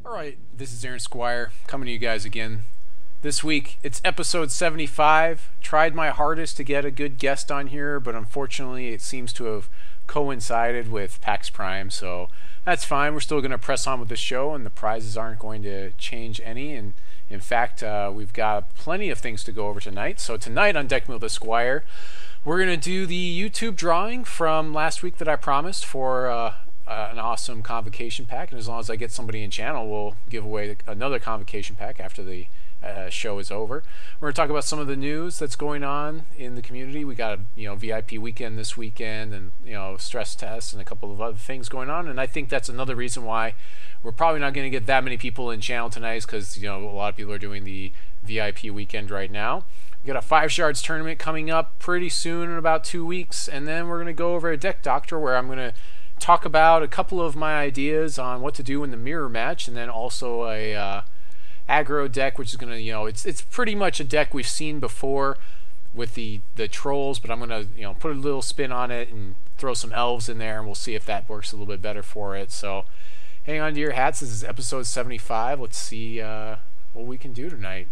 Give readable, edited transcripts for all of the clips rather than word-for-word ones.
Alright, this is Aaron Squire coming to you guys again. This week, it's episode 75. Tried my hardest to get a good guest on here, but unfortunately it seems to have coincided with PAX Prime, so that's fine. We're still going to press on with the show, and the prizes aren't going to change any, and in fact, we've got plenty of things to go over tonight. So tonight on Deck Me with the Squire, we're going to do the YouTube drawing from last week that I promised for an awesome Convocation pack, and as long as I get somebody in channel, we'll give away another Convocation pack after the show is over. We're going to talk about some of the news that's going on in the community. We got a VIP weekend this weekend, and stress tests and a couple of other things going on, and I think that's another reason why we're probably not going to get that many people in channel tonight, is because a lot of people are doing the VIP weekend right now. We got a 5 Shards tournament coming up pretty soon in about 2 weeks, and then we're going to go over a deck doctor where I'm going to talk about a couple of my ideas on what to do in the mirror match, and then also a aggro deck, which is going to, it's pretty much a deck we've seen before with the trolls, but I'm going to put a little spin on it and throw some elves in there, and we'll see if that works a little bit better for it. So hang on to your hats. This is episode 75. Let's see what we can do tonight.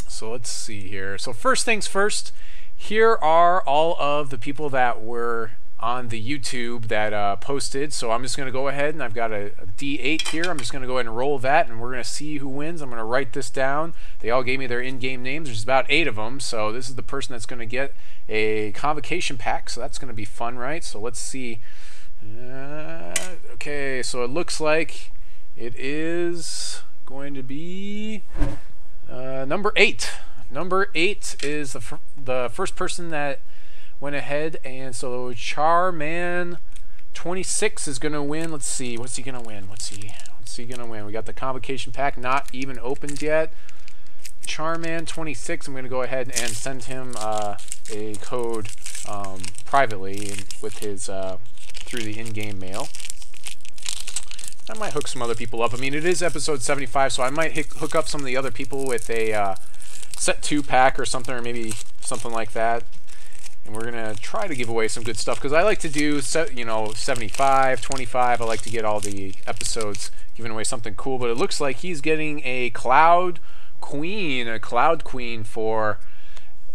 So let's see here. So first things first, here are all of the people that were on the YouTube that posted. So I'm just going to go ahead, and I've got a D8 here. I'm just going to go ahead and roll that, and we're going to see who wins. I'm going to write this down. They all gave me their in-game names. There's about 8 of them, so this is the person that's going to get a Convocation pack, so that's going to be fun, right? So let's see. Okay, so it looks like it is going to be number 8. Number 8 is the first person that went ahead, and so Charman 26 is gonna win. Let's see, what's he gonna win? What's he gonna win? We got the Convocation pack not even opened yet. Charman 26, I'm gonna go ahead and send him a code privately with his through the in-game mail. I might hook some other people up. I mean, it is episode 75, so I might hook up some of the other people with a set 2 pack or something, or maybe something like that. And we're going to try to give away some good stuff, because I like to do, 75, 25. I like to get all the episodes giving away something cool. But it looks like he's getting a Cloud Queen for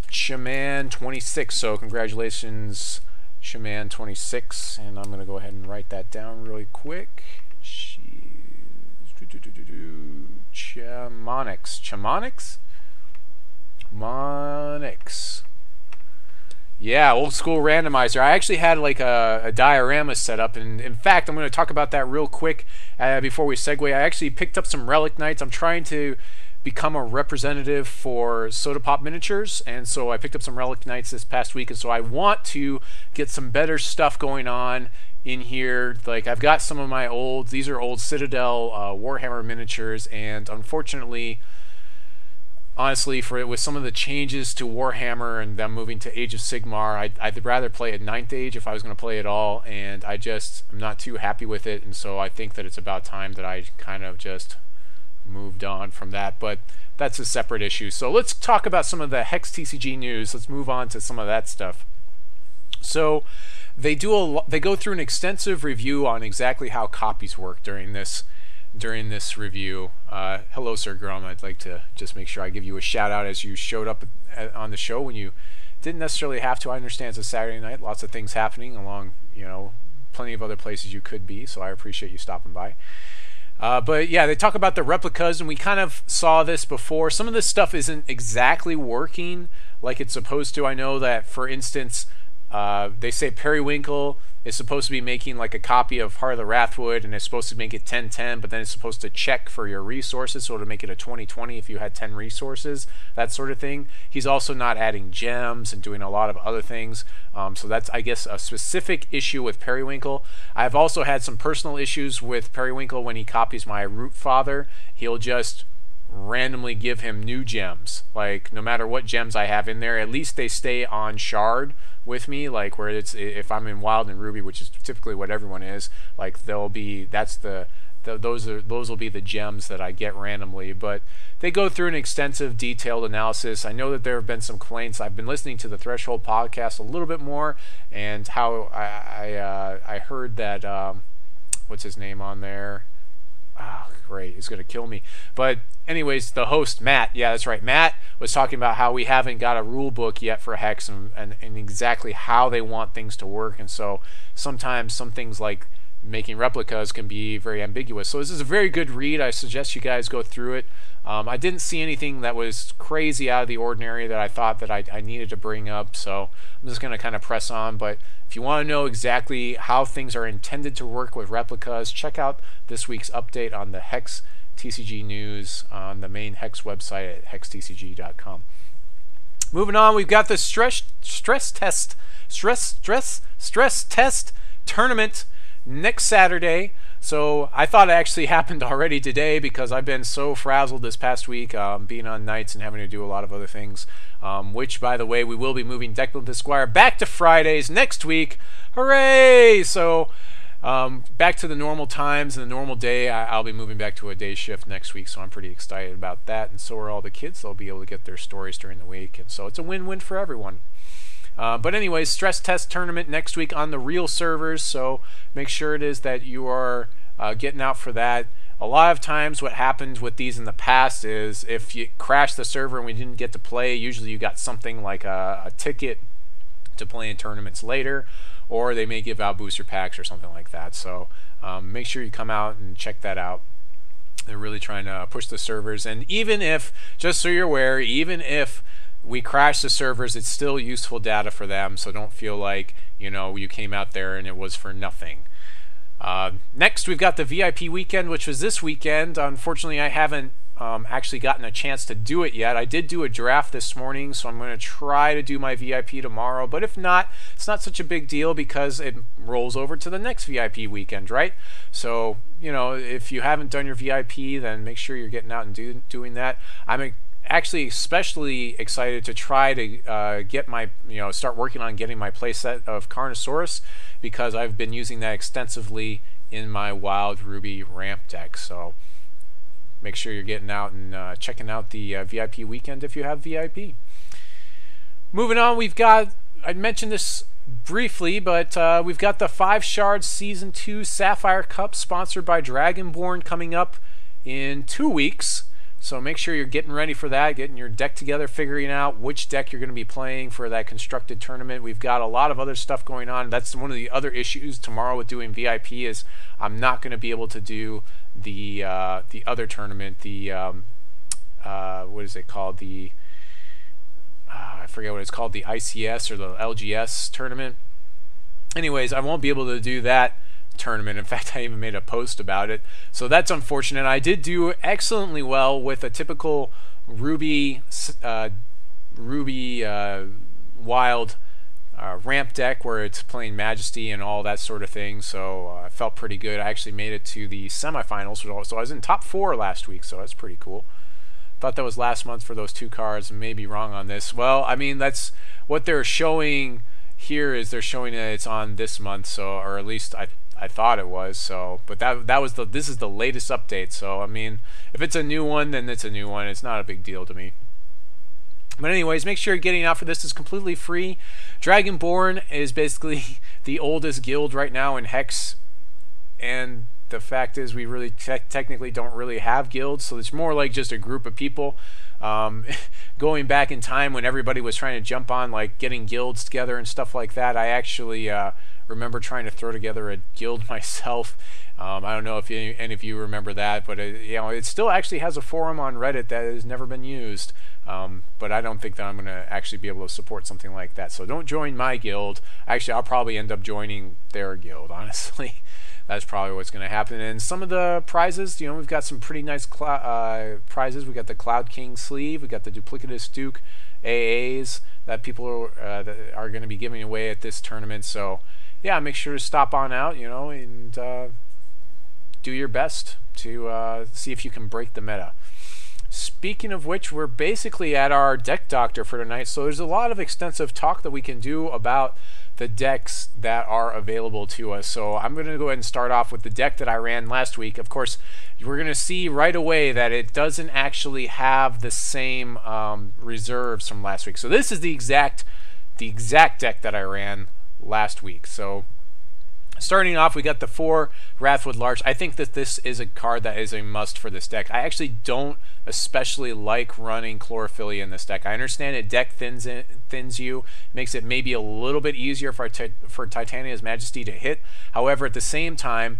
Shaman 26. So congratulations, Shaman 26. And I'm going to go ahead and write that down really quick. Chamonix. Yeah, old school randomizer. I actually had like a diorama set up, and in fact, I'm going to talk about that real quick before we segue. I actually picked up some Relic Knights. I'm trying to become a representative for Soda Pop Miniatures, and so I picked up some Relic Knights this past week, and so I want to get some better stuff going on in here. Like, I've got some of my these are old Citadel Warhammer miniatures, and unfortunately, honestly, with some of the changes to Warhammer and them moving to Age of Sigmar, I'd rather play at 9th Age if I was going to play at all, and I'm not too happy with it, and so I think that it's about time that I kind of just moved on from that, but that's a separate issue. So let's talk about some of the Hex TCG news. Let's move on to some of that stuff. So they go through an extensive review on exactly how copies work during this review. Hello, Sir Grum. I'd like to just make sure I give you a shout out as you showed up on the show when you didn't necessarily have to. I understand it's a Saturday night, lots of things happening along, plenty of other places you could be, so I appreciate you stopping by. But yeah, they talk about the replicas, and we kind of saw this before. Some of this stuff isn't exactly working like it's supposed to. I know that, for instance, they say Periwinkle is supposed to be making like a copy of Heart of the Wrathwood, and it's supposed to make it 10/10, but then it's supposed to check for your resources, so to make it a 20/20 if you had 10 resources, that sort of thing. He's also not adding gems and doing a lot of other things, so that's, I guess, a specific issue with Periwinkle. I've also had some personal issues with Periwinkle when he copies my Rootfather. He'll just randomly give him new gems. Like, no matter what gems I have in there, at least they stay on Shard with me, like where it's, if I'm in Wild and Ruby, which is typically what everyone is, like those will be the gems that I get randomly. But they go through an extensive detailed analysis. I know that there have been some complaints. I've been listening to the Threshold podcast a little bit more, and how I heard that what's his name on there, Oh, great, it's gonna kill me. But anyways, the host Matt, yeah, that's right, Matt was talking about how we haven't got a rule book yet for Hex, and exactly how they want things to work, and so sometimes some things like making replicas can be very ambiguous. So this is a very good read. I suggest you guys go through it. I didn't see anything that was crazy out of the ordinary that I thought that I needed to bring up, so I'm just going to kind of press on. But if you want to know exactly how things are intended to work with replicas, check out this week's update on the Hex TCG news on the main Hex website at hextcg.com. Moving on, we've got the stress test tournament next Saturday. So I thought it actually happened already today because I've been so frazzled this past week, being on nights and having to do a lot of other things, which, by the way, we will be moving Declan Squire back to Fridays next week. Hooray! So back to the normal times and the normal day. I'll be moving back to a day shift next week, so I'm pretty excited about that, and so are all the kids. They'll be able to get their stories during the week, and so it's a win-win for everyone. But anyways, stress test tournament next week on the real servers, so make sure it is that you are getting out for that. A lot of times what happened with these in the past is if you crash the server and we didn't get to play, usually you got something like a ticket to play in tournaments later, or they may give out booster packs or something like that. So make sure you come out and check that out. They're really trying to push the servers, and even if, just so you're aware, even if we crash the servers, it's still useful data for them, so don't feel like, you know, you came out there and it was for nothing. Next, we've got the VIP weekend, which was this weekend. Unfortunately, I haven't actually gotten a chance to do it yet. I did do a draft this morning, so I'm going to try to do my VIP tomorrow, but if not, it's not such a big deal because it rolls over to the next VIP weekend, right? So, you know, if you haven't done your VIP, then make sure you're getting out and doing that. I'm actually especially excited to try to get my, start working on getting my playset of Carnasaurus, because I've been using that extensively in my Wild Ruby ramp deck. So make sure you're getting out and checking out the VIP weekend if you have VIP. Moving on, we've got, I mentioned this briefly, but we've got the 5 Shards Season 2 Sapphire Cup sponsored by Dragonborn coming up in 2 weeks. So make sure you're getting ready for that, getting your deck together, figuring out which deck you're going to be playing for that constructed tournament. We've got a lot of other stuff going on. That's one of the other issues tomorrow with doing VIP is I'm not going to be able to do the other tournament, the what is it called? The I forget what it's called, the ICS or the LGS tournament. Anyways, I won't be able to do that tournament. In fact, I even made a post about it, so that's unfortunate. I did do excellently well with a typical Ruby Wild ramp deck where it's playing Majesty and all that sort of thing, so I felt pretty good. I actually made it to the semifinals, so I was in top 4 last week, so that's pretty cool. Thought that was last month for those 2 cards. May be wrong on this. Well, I mean, that's what they're showing here, is they're showing that it's on this month, so, or at least I thought it was. So, but that was this is the latest update. So I mean, if it's a new one, then it's a new one. It's not a big deal to me. But anyways, make sure you're getting out for this. It's completely free. Dragonborn is basically the oldest guild right now in Hex, and the fact is we really technically don't really have guilds, so it's more like just a group of people. Going back in time when everybody was trying to jump on like getting guilds together and stuff like that, I actually remember trying to throw together a guild myself. I don't know if any of you remember that, but it still actually has a forum on Reddit that has never been used. But I don't think that I'm going to actually be able to support something like that. So don't join my guild. Actually, I'll probably end up joining their guild, honestly. That's probably what's going to happen. And some of the prizes, we've got some pretty nice prizes. We got the Cloud King sleeve. We got the Duplicitous Duke AAs that people that are going to be giving away at this tournament. So yeah, make sure to stop on out, and do your best to see if you can break the meta. Speaking of which, we're basically at our deck doctor for tonight, so there's a lot of extensive talk that we can do about the decks that are available to us. So I'm going to go ahead and start off with the deck that I ran last week. Of course, we're going to see right away that it doesn't actually have the same reserves from last week. So this is the exact deck that I ran last week. So Starting off, we got the 4 Wrathwood Larch. I think that this is a card that is a must for this deck. I actually don't especially like running Chlorophylla in this deck. I understand it deck thins you, makes it maybe a little bit easier for Titania's Majesty to hit. However, at the same time,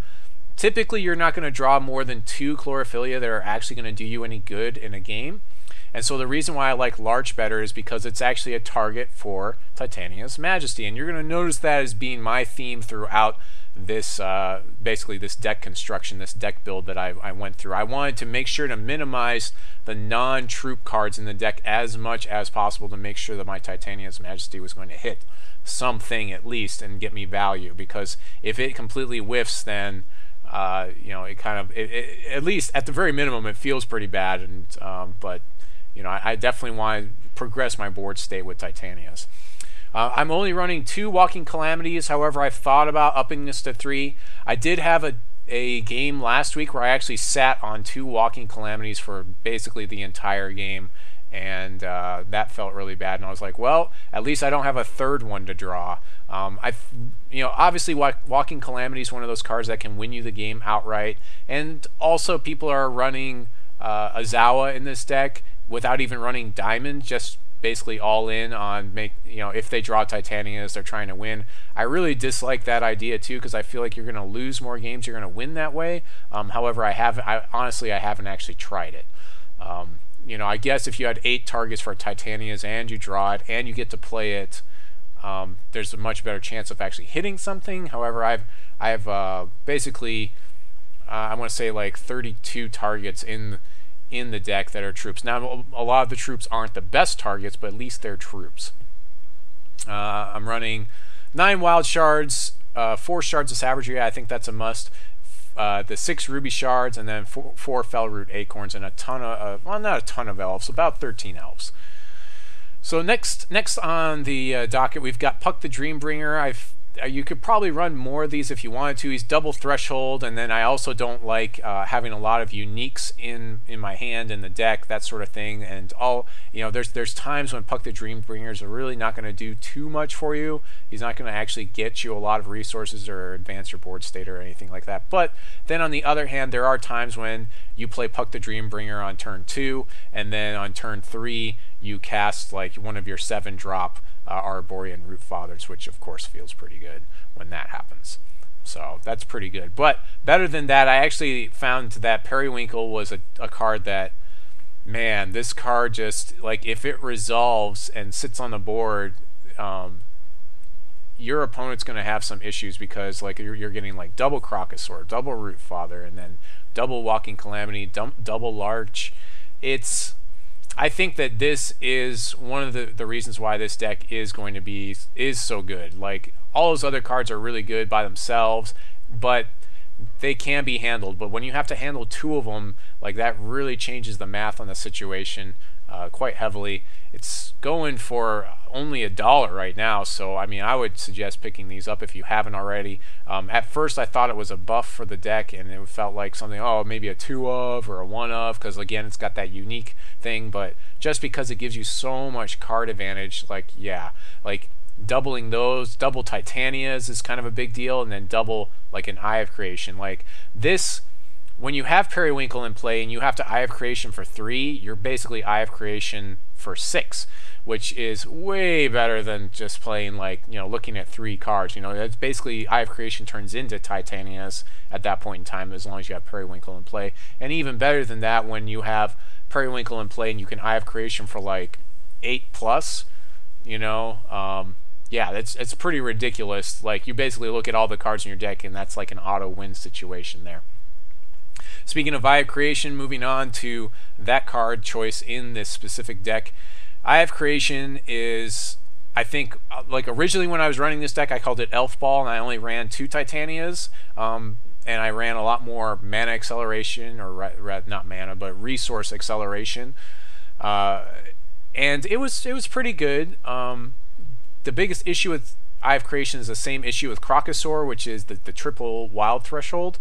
typically you're not going to draw more than 2 Chlorophylla that are actually going to do you any good in a game. And so the reason why I like Larch better is because it's actually a target for Titania's Majesty. And you're going to notice that as being my theme throughout this, basically this deck construction, this deck build that I went through. I wanted to make sure to minimize the non-troop cards in the deck as much as possible to make sure that my Titania's Majesty was going to hit something at least and get me value. Because if it completely whiffs, then you know, it kind of, at least at the very minimum, it feels pretty bad. And but you know, I definitely want to progress my board state with Titania's. I'm only running 2 Walking Calamities. However, I've thought about upping this to 3. I did have a game last week where I actually sat on 2 Walking Calamities for basically the entire game, and that felt really bad. And I was like, well, at least I don't have a third one to draw. You know, obviously Walking Calamity is one of those cards that can win you the game outright, and also people are running Azawa in this deck without even running Diamond, just basically all in on you know, if they draw Titanias, they're trying to win. I really dislike that idea too, because I feel like you're going to lose more games you're going to win that way. However, honestly I haven't actually tried it. You know, I guess if you had 8 targets for Titanias and you draw it and you get to play it, there's a much better chance of actually hitting something. However, I've basically I want to say like 32 targets in the deck that are troops. Now, a lot of the troops aren't the best targets, but at least they're troops. I'm running 9 Wild Shards, 4 Shards of Savagery. I think that's a must. The 6 Ruby Shards, and then 4 Felroot Acorns, and a ton of, well, not a ton of elves, about 13 elves. So next on the docket, we've got Puck the Dreambringer. You could probably run more of these if you wanted to. He's double threshold, and then I also don't like having a lot of uniques in my hand in the deck, that sort of thing. And you know, there's times when Puck the Dreambringers are really not going to do too much for you. He's not going to actually get you a lot of resources or advance your board state or anything like that. But then on the other hand, there are times when you play Puck the Dreambringer on turn 2, and then on turn 3 you cast like one of your 7-drop Arborean Rootfathers, which of course feels pretty good when that happens. So that's pretty good. But better than that, I actually found that Periwinkle was a card that, man, this card just, like, if it resolves and sits on the board, your opponent's going to have some issues, because like you're getting like double Crocosaur, double Rootfather, and then double Walking Calamity, double Larch. I think that this is one of the reasons why this deck is going to be so good. Like, all those other cards are really good by themselves, but they can be handled. But when you have to handle 2 of them, like, that really changes the math on the situation quite heavily. It's going for only $1 right now, so I mean, I would suggest picking these up if you haven't already. At first I thought it was a buff for the deck, and it felt like something, oh, maybe a 2 of or a 1 of, because again, it's got that unique thing. But just because it gives you so much card advantage, like, yeah, like doubling those, double Titanias is kind of a big deal, and then double like an Eye of Creation. Like this, when you have Periwinkle in play and you have to Eye of Creation for 3, you're basically Eye of Creation for 6, which is way better than just playing, like, you know, looking at 3 cards. You know, that's basically Eye of Creation turns into Titanias at that point in time, as long as you have Periwinkle in play. And even better than that, when you have Periwinkle in play and you can Eye of Creation for like 8+, you know, yeah, it's pretty ridiculous. Like, you basically look at all the cards in your deck and that's like an auto win situation there. Speaking of Eye of Creation, moving on to that card choice in this specific deck. Eye of Creation is, I think, like, originally when I was running this deck, I called it Elf Ball, and I only ran 2 Titanias, and I ran a lot more mana acceleration, or not mana, but resource acceleration, and it was pretty good. The biggest issue with Eye of Creation is the same issue with Crocosaur, which is the triple wild threshold.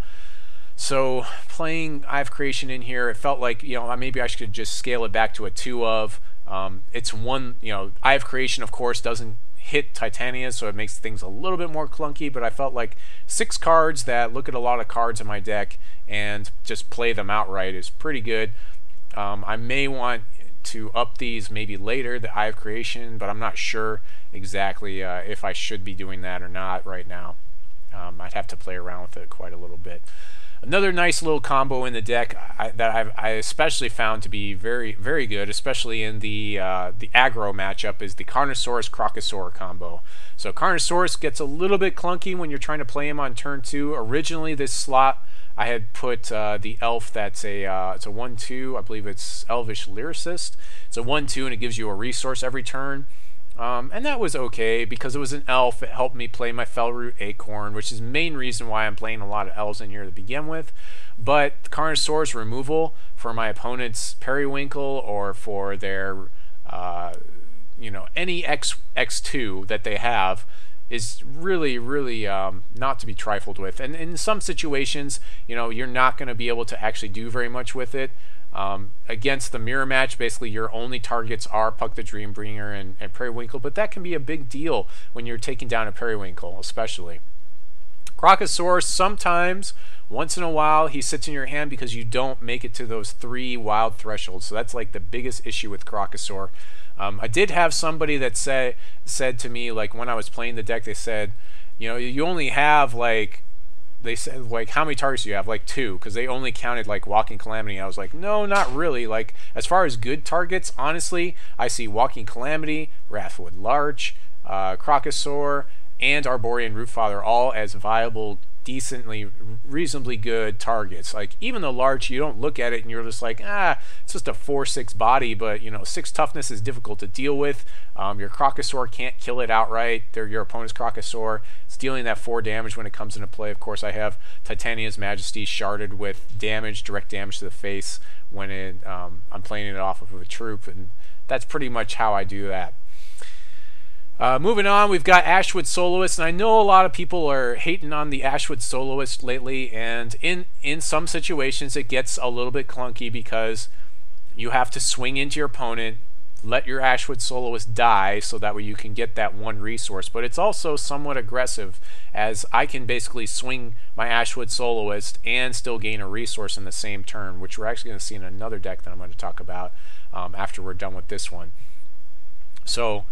So playing Eye of Creation in here, it felt like, you know, maybe I should just scale it back to a 2 of. It's one, you know, Eye of Creation, of course, doesn't hit Titania, so it makes things a little bit more clunky, but I felt like 6 cards that look at a lot of cards in my deck and just play them outright is pretty good. I may want to up these maybe later, the Eye of Creation, but I'm not sure exactly if I should be doing that or not right now. I'd have to play around with it quite a little bit. Another nice little combo in the deck that I especially found to be very, very good, especially in the aggro matchup, is the Carnasaurus Crocosaur combo. So Carnasaurus gets a little bit clunky when you're trying to play him on turn 2. Originally, this slot I had put the elf that's it's a 1/2. I believe it's Elvish Lyricist. It's a 1/2 and it gives you a resource every turn. And that was okay because it was an elf. It helped me play my Felroot Acorn, which is the main reason why I'm playing a lot of elves in here to begin with. But Carnasaurus removal for my opponent's Periwinkle or for their, you know, any X2 that they have is really, really not to be trifled with. And in some situations, you know, you're not going to be able to actually do very much with it. Against the mirror match, basically your only targets are Puck the Dreambringer and Periwinkle, but that can be a big deal when you're taking down a Periwinkle, especially. Crocosaur, sometimes, once in a while, he sits in your hand because you don't make it to those 3 wild thresholds, so that's like the biggest issue with Crocosaur. I did have somebody that said to me, like when I was playing the deck, they said, you know, you only have like, they said, like, how many targets do you have? Like 2, because they only counted like Walking Calamity. I was like, no, not really. Like, as far as good targets, honestly, I see Walking Calamity, Wrathwood Larch, Crocosaur, and Arborean Rootfather all as viable, decently, reasonably good targets. Like, even the Larch, you don't look at it and you're just like, it's just a 4/6 body, but, you know, 6 toughness is difficult to deal with. Your Crocosaur can't kill it outright. They're your opponent's Crocosaur. It's dealing that 4 damage when it comes into play. Of course, I have Titania's Majesty sharded with damage, direct damage to the face when I'm playing it off of a troop, and that's pretty much how I do that. Moving on, we've got Ashwood Soloist, and I know a lot of people are hating on the Ashwood Soloist lately, and in some situations it gets a little bit clunky because you have to swing into your opponent, let your Ashwood Soloist die so that way you can get that 1 resource, but it's also somewhat aggressive as I can basically swing my Ashwood Soloist and still gain a resource in the same turn, which we're actually going to see in another deck that I'm going to talk about after we're done with this one. So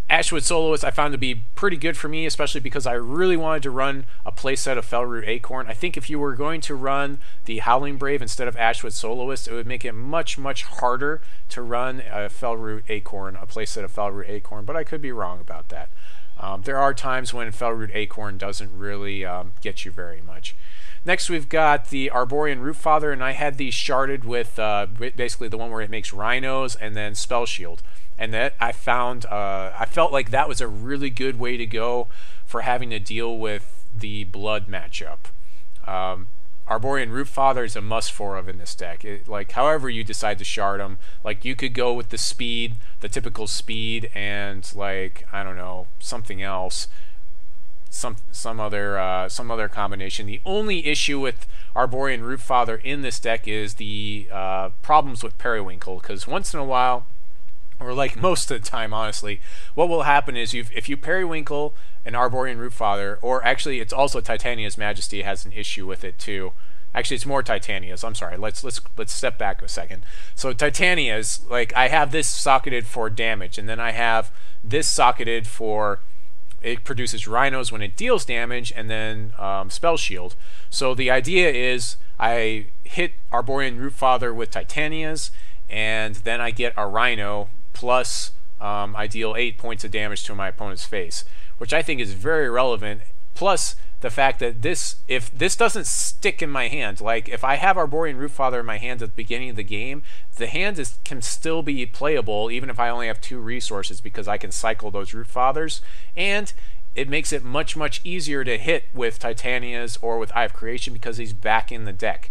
Ashwood Soloist I found to be pretty good for me, especially because I really wanted to run a playset of Felroot Acorn. I think if you were going to run the Howling Brave instead of Ashwood Soloist, it would make it much, much harder to run a Felroot Acorn, a playset of Felroot Acorn, but I could be wrong about that. There are times when Felroot Acorn doesn't really get you very much. Next we've got the Arborean Rootfather, and I had these sharded with basically the one where it makes rhinos and then Spellshield. And that I found, I felt like that was a really good way to go for having to deal with the blood matchup. Arborean Rootfather is a must-for of in this deck. Like, however you decide to shard them, like you could go with the speed, the typical speed, and like, I don't know, something else, some other combination. The only issue with Arborean Rootfather in this deck is the problems with Periwinkle, because once in a while, or like most of the time, honestly, what will happen is if you Periwinkle an Arborean Rootfather, or actually it's also Titania's Majesty has an issue with it too. Actually, it's more Titania's. I'm sorry. Let's step back a second. So Titania's, like, I have this socketed for damage, and then I have this socketed for it produces rhinos when it deals damage, and then Spellshield. So the idea is I hit Arborean Rootfather with Titania's, and then I get a rhino plus I deal 8 points of damage to my opponent's face, which I think is very relevant. Plus the fact that if this doesn't stick in my hand, like if I have Arborean Rootfather in my hand at the beginning of the game, the hand can still be playable even if I only have 2 resources, because I can cycle those Rootfathers, and it makes it much, much easier to hit with Titania's or with Eye of Creation because he's back in the deck.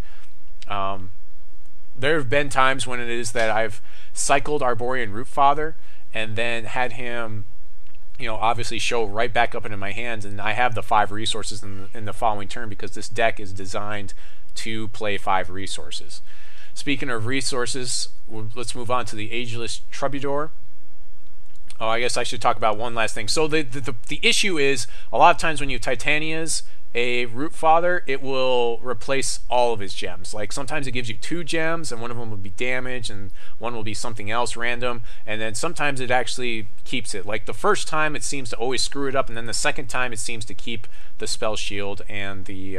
There have been times when it is that I've cycled Arborean Rootfather and then had him, you know, obviously show right back up into my hands, and I have the 5 resources in the following turn because this deck is designed to play 5 resources. Speaking of resources, let's move on to the Ageless Troubadour. Oh, I guess I should talk about one last thing. So the issue is a lot of times when you Titanias a Rootfather, it will replace all of his gems. Like sometimes it gives you 2 gems and one of them will be damage and one will be something else random, and then sometimes it actually keeps it. Like the first time it seems to always screw it up, and then the second time it seems to keep the Spellshield and the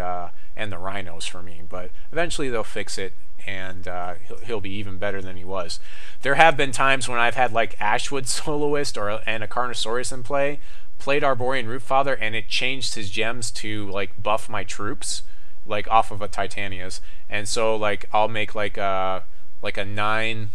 Rhinos for me. But eventually they'll fix it, and he'll be even better than he was. There have been times when I've had like Ashwood Soloist and a Carnasaurus in play, played Arborean Rootfather, and it changed his gems to like buff my troops like off of a Titania's, and so like I'll make like a 9/9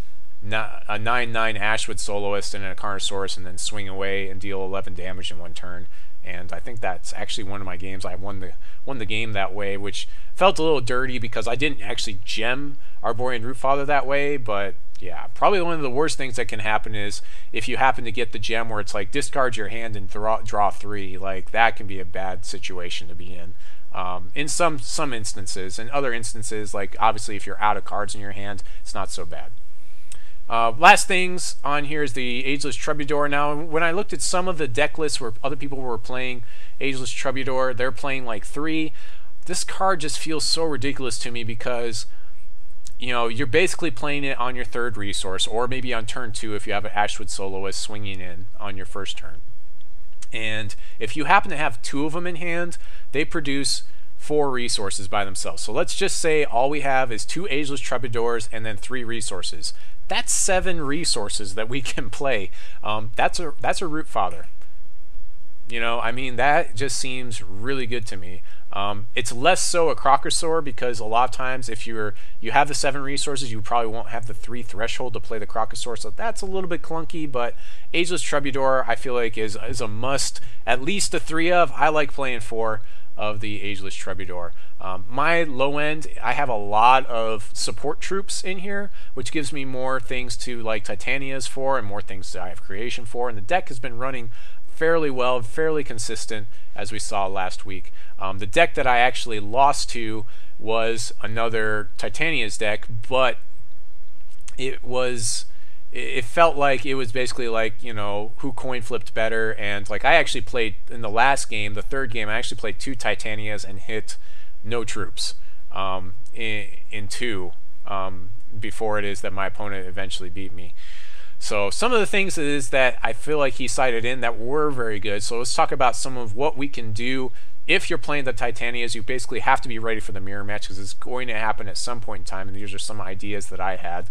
Ashwood Soloist and a Carnasaurus, and then swing away and deal 11 damage in one turn. And I think that's actually one of my games. I won the game that way, which felt a little dirty because I didn't actually gem Arborean Rootfather that way. But yeah, probably one of the worst things that can happen is if you happen to get the gem where it's like discard your hand and draw 3. Like that can be a bad situation to be in some instances. In other instances, like obviously if you're out of cards in your hand, it's not so bad. Last things on here is the Ageless Troubadour. Now, when I looked at some of the deck lists where other people were playing Ageless Troubadour, they're playing like 3. This card just feels so ridiculous to me because, you know, you're basically playing it on your 3rd resource, or maybe on turn 2 if you have an Ashwood Soloist swinging in on your 1st turn. And if you happen to have 2 of them in hand, they produce 4 resources by themselves. So let's just say all we have is 2 Ageless Troubadours and then 3 resources. That's 7 resources that we can play. That's a Rootfather. You know, I mean, that just seems really good to me. It's less so a Crocosaur because a lot of times if you have the 7 resources, you probably won't have the 3 threshold to play the Crocosaur, so that's a little bit clunky. But Ageless Troubadour, I feel like is a must. At least a 3 of. I like playing 4 of the Ageless Troubadour. My low end, I have a lot of support troops in here, which gives me more things to like Titania's for and more things that I have creation for, and the deck has been running fairly well, fairly consistent, as we saw last week. The deck that I actually lost to was another Titania's deck, but it felt like it was basically like, you know, who coin flipped better. And like I actually played in the last game, the 3rd game, I actually played 2 Titanias and hit no troops in 2 before it is that my opponent eventually beat me. So some of the things is that I feel like he cited in that were very good. So let's talk about some of what we can do if you're playing the Titanias. You basically have to be ready for the mirror match because it's going to happen at some point in time, and these are some ideas that I had.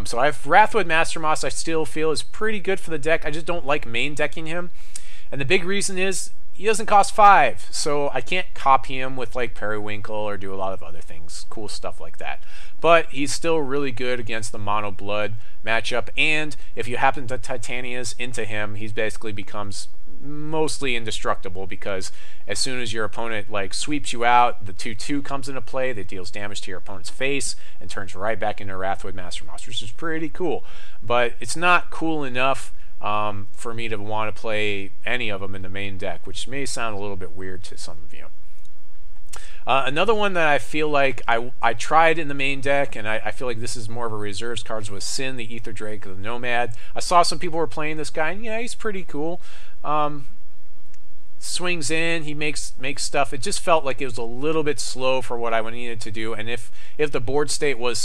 So I have Wrathwood Mastermoss. I still feel is pretty good for the deck. I just don't like main decking him, and the big reason is he doesn't cost 5, so I can't copy him with like Periwinkle or do a lot of other things, cool stuff like that. But he's still really good against the mono blood matchup, and if you happen to Titanias into him, he basically becomes mostly indestructible because as soon as your opponent like sweeps you out, the 2/2 comes into play that deals damage to your opponent's face and turns right back into Wrathwood Mastermoss, which is pretty cool. But it's not cool enough for me to want to play any of them in the main deck, which may sound a little bit weird to some of you. Another one that I feel like I tried in the main deck, and I feel like this is more of a reserves cards, was Syyn, the Etherdrake, the Nomad. I saw some people were playing this guy, and yeah, he's pretty cool. Swings in, he makes stuff. It just felt like it was a little bit slow for what I needed to do, and if the board state was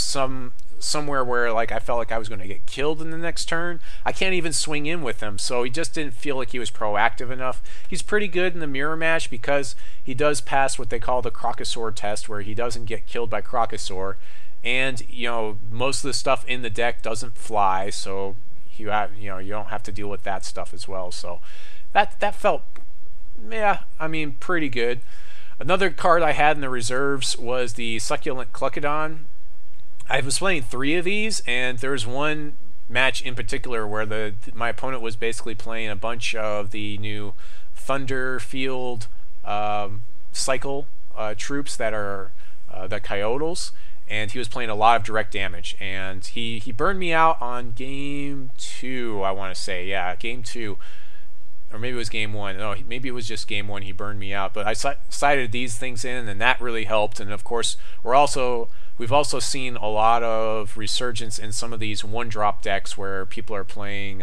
somewhere where like I felt like I was going to get killed in the next turn, I can't even swing in with him, so he just didn't feel like he was proactive enough. He's pretty good in the mirror match because he does pass what they call the Crocosaur test, where he doesn't get killed by Crocosaur, and you know, most of the stuff in the deck doesn't fly, so you don't have to deal with that stuff as well. So that felt, yeah, I mean, pretty good. Another card I had in the reserves was the Succulent Cluckodon. I was playing 3 of these, and there's one match in particular where my opponent was basically playing a bunch of the new Thunder Field cycle troops that are the Coyotals, and he was playing a lot of direct damage, and he burned me out on game 2, I want to say. Yeah, game 2. Or maybe it was game 1. No, maybe it was just game 1. He burned me out. But I cited these things in, and that really helped. And of course, we've also seen a lot of resurgence in some of these 1-drop decks where people are playing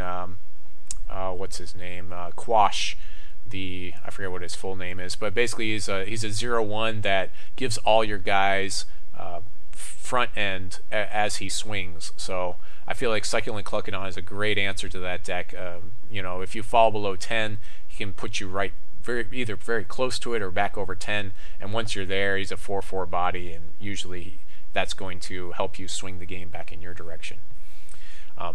what's his name, Quash. I forget what his full name is, but basically he's a 0/1 that gives all your guys front end as he swings. So I feel like Succulent Cluckodon is a great answer to that deck. You know, if you fall below 10, he can put you right either very close to it or back over 10, and once you're there, he's a 4/4 body, and usually that's going to help you swing the game back in your direction.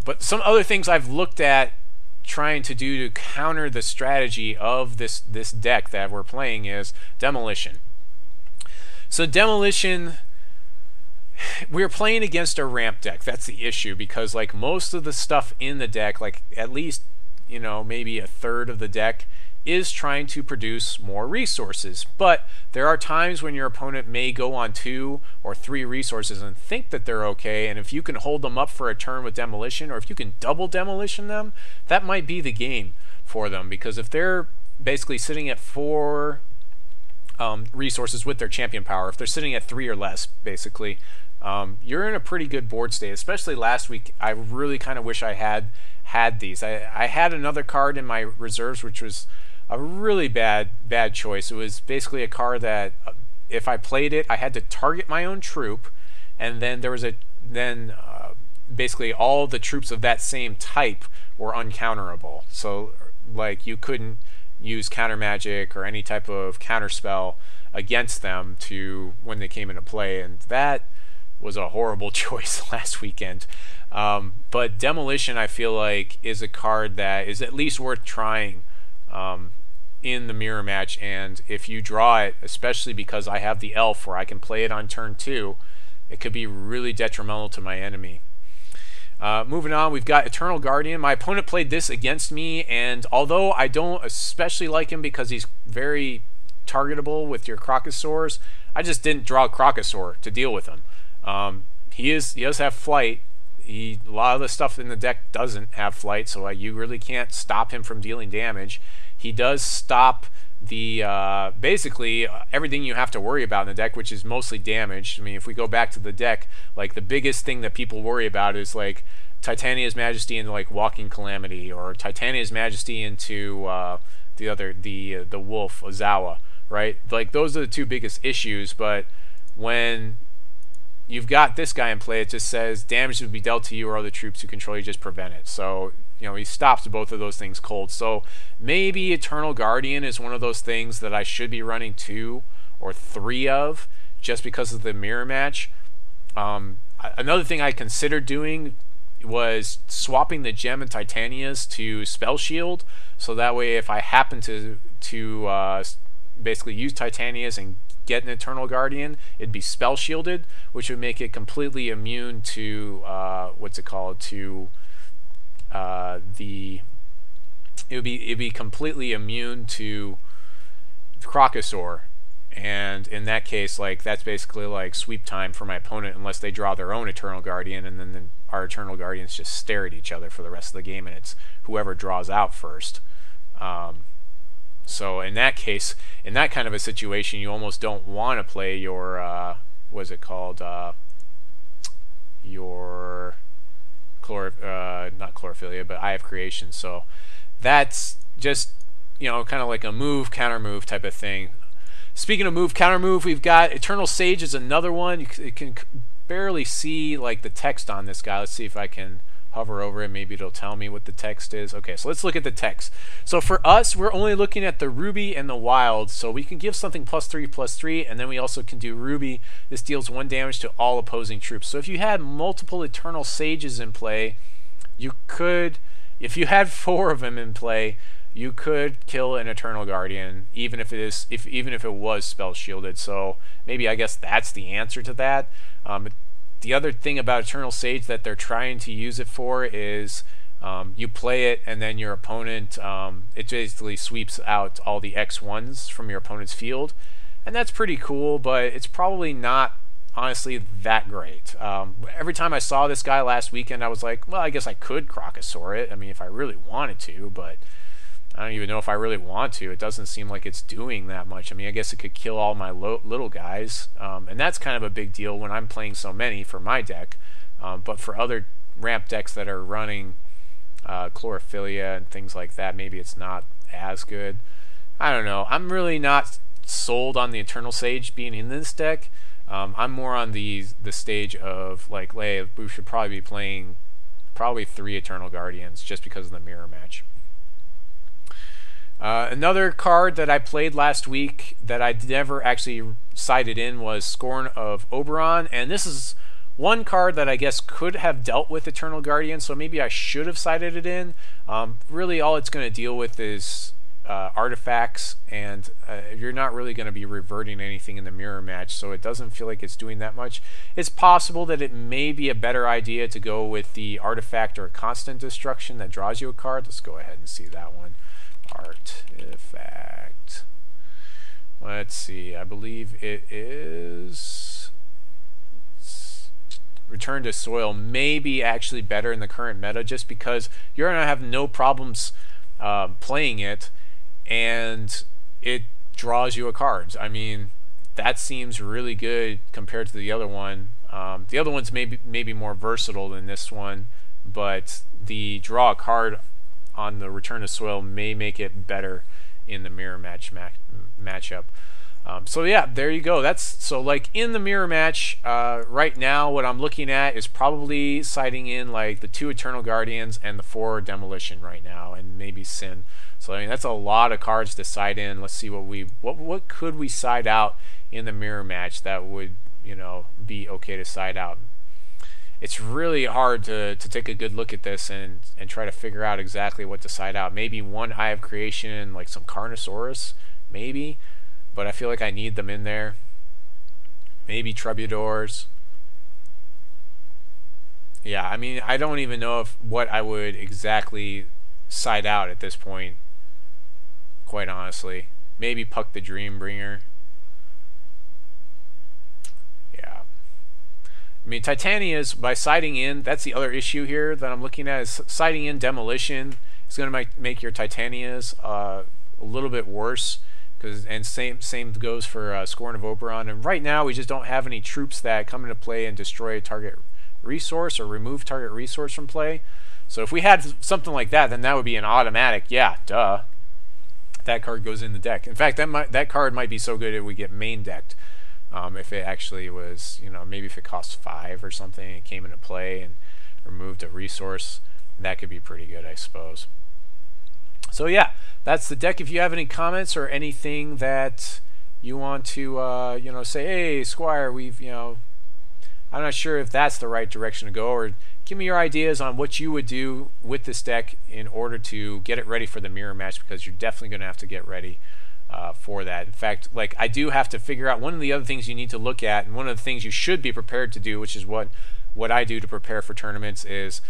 But some other things I've looked at trying to do to counter the strategy of this deck that we're playing is Demolition. So Demolition, we're playing against a ramp deck. That's the issue, because like most of the stuff in the deck, like at least, you know, maybe a third of the deck is trying to produce more resources. But there are times when your opponent may go on 2 or 3 resources and think that they're okay, and if you can hold them up for a turn with Demolition, or if you can double Demolition them, that might be the game for them. Because if they're basically sitting at 4 resources with their champion power, if they're sitting at 3 or less, basically, you're in a pretty good board state. Especially last week, I really kind of wish I had these. I had another card in my reserves, which was a really bad choice. It was basically a card that if I played it, I had to target my own troop, and then there was basically all the troops of that same type were uncounterable. So like you couldn't use counter magic or any type of counter spell against them when they came into play, and that was a horrible choice last weekend. But Demolition, I feel like, is a card that is at least worth trying in the mirror match, and if you draw it, especially because I have the elf where I can play it on turn 2, it could be really detrimental to my enemy. Moving on, we've got Eternal Guardian. My opponent played this against me, and although I don't especially like him because he's very targetable with your Crocosaurs, I just didn't draw Crocosaur to deal with him. He does have flight. A lot of the stuff in the deck doesn't have flight, so you really can't stop him from dealing damage. He does stop the basically everything you have to worry about in the deck, which is mostly damage. I mean, if we go back to the deck, like the biggest thing that people worry about is like Titania's Majesty into like Walking Calamity, or Titania's Majesty into the wolf Ozawa, right? Like those are the two biggest issues. But when you've got this guy in play, it just says damage would be dealt to you or other troops who control you, just prevent it. So, you know, he stops both of those things cold. So maybe Eternal Guardian is one of those things that I should be running 2 or 3 of, just because of the mirror match. Another thing I considered doing was swapping the gem and Titanias to Spellshield, so that way if I happen to basically use Titanias and get an Eternal Guardian, it'd be spell shielded, which would make it completely immune to it'd be completely immune to Crocosaur, and in that case, like, that's basically like sweep time for my opponent unless they draw their own Eternal Guardian, and then our Eternal Guardians just stare at each other for the rest of the game, and it's whoever draws out first. So in that case, in that kind of a situation, you almost don't want to play your your not Chlorophilia, but Eye of Creation. So that's just, you know, kind of like a move counter move type of thing. Speaking of move counter move, we've got Eternal Sage is another one. You can barely see like the text on this guy. Let's see if I can hover over it, maybe it'll tell me what the text is. Okay, so let's look at the text. So for us, we're only looking at the Ruby and the Wild, so we can give something +3/+3, and then we also can do Ruby. This deals 1 damage to all opposing troops. So if you had multiple Eternal Sages in play, you could, if you had 4 of them in play, you could kill an Eternal Guardian, even if it was spell shielded. So maybe, I guess that's the answer to that. The other thing about Eternal Sage that they're trying to use it for is you play it, and then your opponent, it basically sweeps out all the X1s from your opponent's field, and that's pretty cool, but it's probably not honestly that great. Every time I saw this guy last weekend, I was like, well, I guess I could Crocosaur it, I mean, if I really wanted to, but I don't even know if I really want to. It doesn't seem like it's doing that much. I mean, I guess it could kill all my little guys, and that's kind of a big deal when I'm playing so many for my deck. But for other ramp decks that are running chlorophylla and things like that. Maybe it's not as good. I don't know. I'm really not sold on the Eternal Sage being in this deck. I'm more on the stage of like, hey, we should probably be playing probably 3 Eternal Guardians just because of the mirror match. Another card that I played last week that I never actually sided in was Scorn of Oberon, and this is one card that I guess could have dealt with Eternal Guardian, so maybe I should have sided it in. Really all it's going to deal with is artifacts, and you're not really going to be reverting anything in the mirror match, so it doesn't feel like it's doing that much. It's possible that it may be a better idea to go with the artifact or constant destruction that draws you a card. Let's go ahead and see that one. Artifact. Let's see, I believe it is Return to Soil. May be actually better in the current meta just because you're going to have no problems playing it, and it draws you a card. I mean, that seems really good compared to the other one. The other one's maybe more versatile than this one, but the draw a card on the Return to Soil may make it better in the mirror matchup. So yeah, there you go. So like in the mirror match right now, what I'm looking at is probably siding in like the 2 Eternal Guardians and the 4 Demolition right now, and maybe Syyn. So I mean, that's a lot of cards to side in. Let's see what could we side out in the mirror match that would, you know, be okay to side out. It's really hard to take a good look at this and try to figure out exactly what to side out. Maybe one Eye of Creation, like some Carnasaurus, maybe, but I feel like I need them in there. Maybe Troubadours. Yeah, I mean, I don't even know what I would exactly side out at this point, quite honestly. Maybe Puck the Dreambringer. Yeah. I mean, Titania's, by siding in, that's the other issue here that I'm looking at, is siding in Demolition is going to make your Titanias a little bit worse. And same goes for Scorn of Oberon. And right now, we just don't have any troops that come into play and destroy a target resource or remove target resource from play. So if we had something like that, then that would be an automatic, yeah, duh. That card goes in the deck. In fact, that card might be so good it would get main decked. If it actually was, you know, maybe if it cost 5 or something, it came into play and removed a resource, that could be pretty good, I suppose. So yeah, that's the deck. If you have any comments or anything that you want to, you know, say, hey, Squire, I'm not sure if that's the right direction to go, or give me your ideas on what you would do with this deck in order to get it ready for the mirror match, because you're definitely going to have to get ready for that. In fact, like, I do have to figure out one of the other things you need to look at, and one of the things you should be prepared to do, which is what I do to prepare for tournaments, is